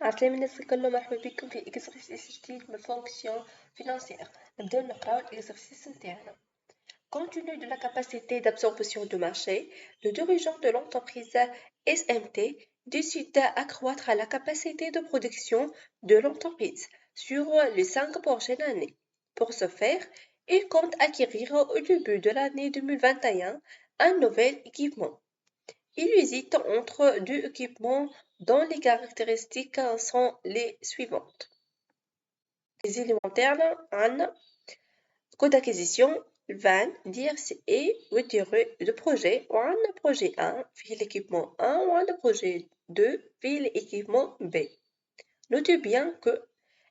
عسلامة الناس الكل، مرحبا بكم في إكزرسيس جديد من فونكسيون فينانسيير. نبداو نقراو الإكزرسيس نتاعنا. Compte tenu de la capacité d'absorption du marché, le dirigeant de l'entreprise SMT décide d'accroître la capacité de production de l'entreprise sur les 5 prochaines années. Pour ce faire, il compte acquérir au début de l'année 2021 un nouvel équipement. Il hésite entre deux équipements dont les caractéristiques sont les suivantes. Les élémentaires, un coût d'acquisition, van DRCE de projet, un projet 1 في l'équipement 1 ou un projet 2 في l'équipement B. Notez bien que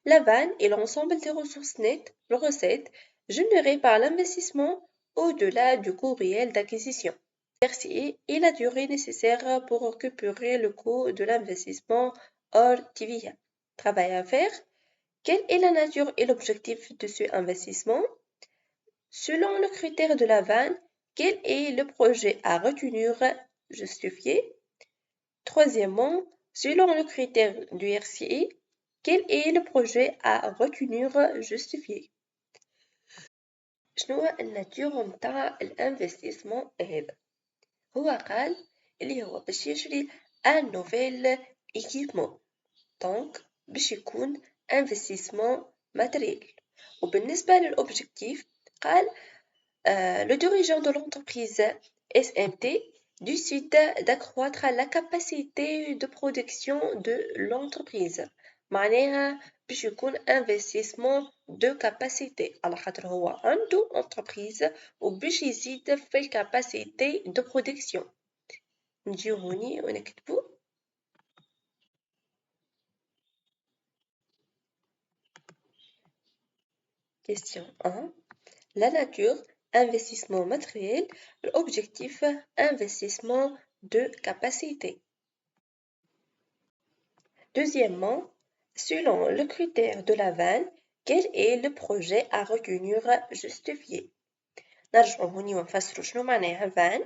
la vanne est l'ensemble des ressources nettes, les recettes générées par l'investissement au-delà du coût réel d'acquisition. RCE est la durée nécessaire pour récupérer le coût de l'investissement hors TVA. Travail à faire. Quelle est la nature et l'objectif de ce investissement? Selon le critère de la vanne, quel est le projet à retenir justifié? Troisièmement, selon le critère du RCE, quel est le projet à retenir justifié? شنو الناتور متاع الانفستيسمون هذا؟ هو قال اللي هو باش يشري ان نوفيل ايكيبمون، دونك باش يكون انفستيسمون ماتريال. وبالنسبة للأوبجيكتيف قال le dirigeant de l'entreprise SMT décide d'accroître la capacité de production de l'entreprise. معناها باش يكون investissement de capacité على خاطر هو عنده entreprise وباش يزيد في الكاباسيتي de production. نجيو هوني ونكتبو question 1. La nature, investissement matériel, l'objectif, investissement de capacité. Deuxièmement, selon le critère de la vanne, quel est le projet à retenir justifié? نرجعو هوني ونفسرو شنو معناها vanne.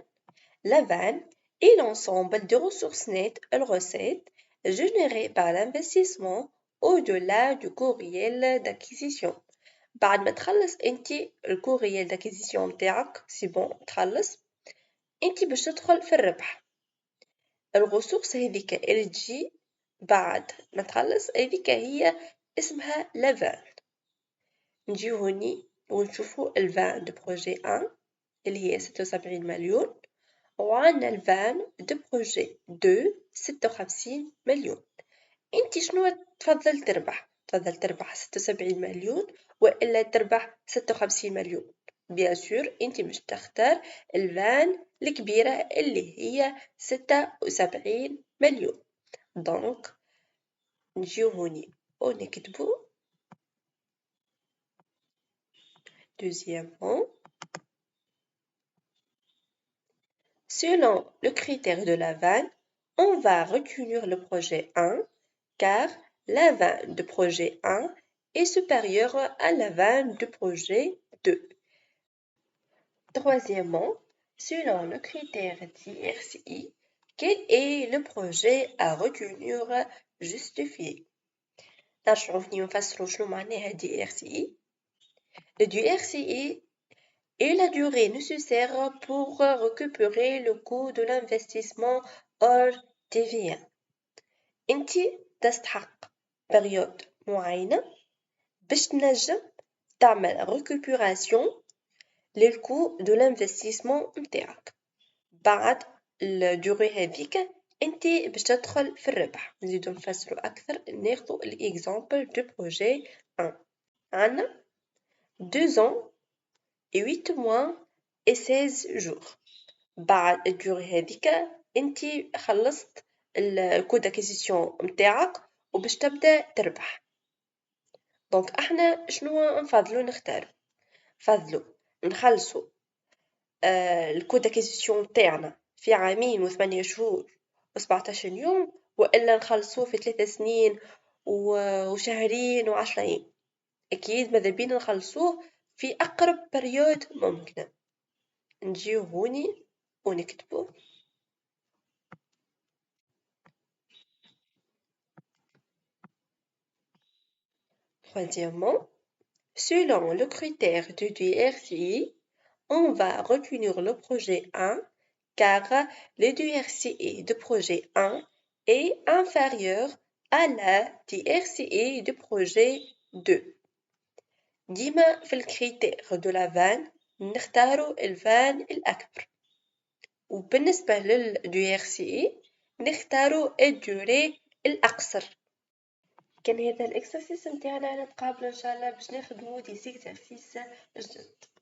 La vanne est l'ensemble des ressources nettes, recettes, générées par l'investissement au-delà du coût réel d'acquisition. بعد ما تخلص انتي الكو ريال داكيزيسيون نتاعك سي بون تخلص، انتي باش تدخل في الربح. الريسورس هذيك اللي تجي بعد ما تخلص هذيك هي اسمها لافان. نجيو هوني ونشوفو الفان دو بروجي 1 اللي هي 76 مليون، وعندنا الفان دو بروجي 2 56 مليون. انتي شنو تفضل تربح؟ تفضل تربح 76 مليون وإلا تربح 56 مليون؟ بيان سور انتي مش تختار الفان الكبيرة اللي هي 76 مليون. دونك نجيو هوني ونكتبو deuxièmement, selon le critère de la vanne, on va retenir le projet 1 car la vanne de projet 1 est supérieure à la vanne du projet 2. Troisièmement, selon le critère d'IRCI, quel est le projet à retenir justifié? نرجعو هني ونفسرو شنو معناها DRCI. Le DRCI est la durée nécessaire pour récupérer le coût de l'investissement hors TVA. انتي تستحق بريود معينة باش تنجم تعمل récupération للكو دو لانفستيسمون نتاعك. بعد الدوري هذيك انتي باش تدخل في الربح. نزيدو نفسرو اكثر، ناخدو الاكزامبل دو بروجي 1. عندنا 2 ans et 8 mois et 16 jours. بعد الدوري هذيك انتي خلصت الكو داكيزيسيون نتاعك وباش تبدا تربح. دونك احنا شنو نفضلو نختار؟ نفضلو نخلصو الكو داكيزيسيون تاعنا في 2 و8 شهور و17 يوم، والا نخلصوه في 3 سنين وشهرين و10 أيام. اكيد ماذا بينا نخلصوه في اقرب بريود ممكنه. نجيو هوني ونكتبو Troisièmement, selon le critère de DRCI, on va retenir le projet 1 car le DRCI de projet 1 est inférieur à la DRCI de projet 2. ديما في الكريتير دو لا فان نختاروا الفان الأكبر، وبالنسبة للDRCI نختاروا الدوري الأقصر. كان هذا الإكسرسيس متاعنا، نتقابلوا إن شاء الله باش نخدموا دي زيكزارسيس جدد.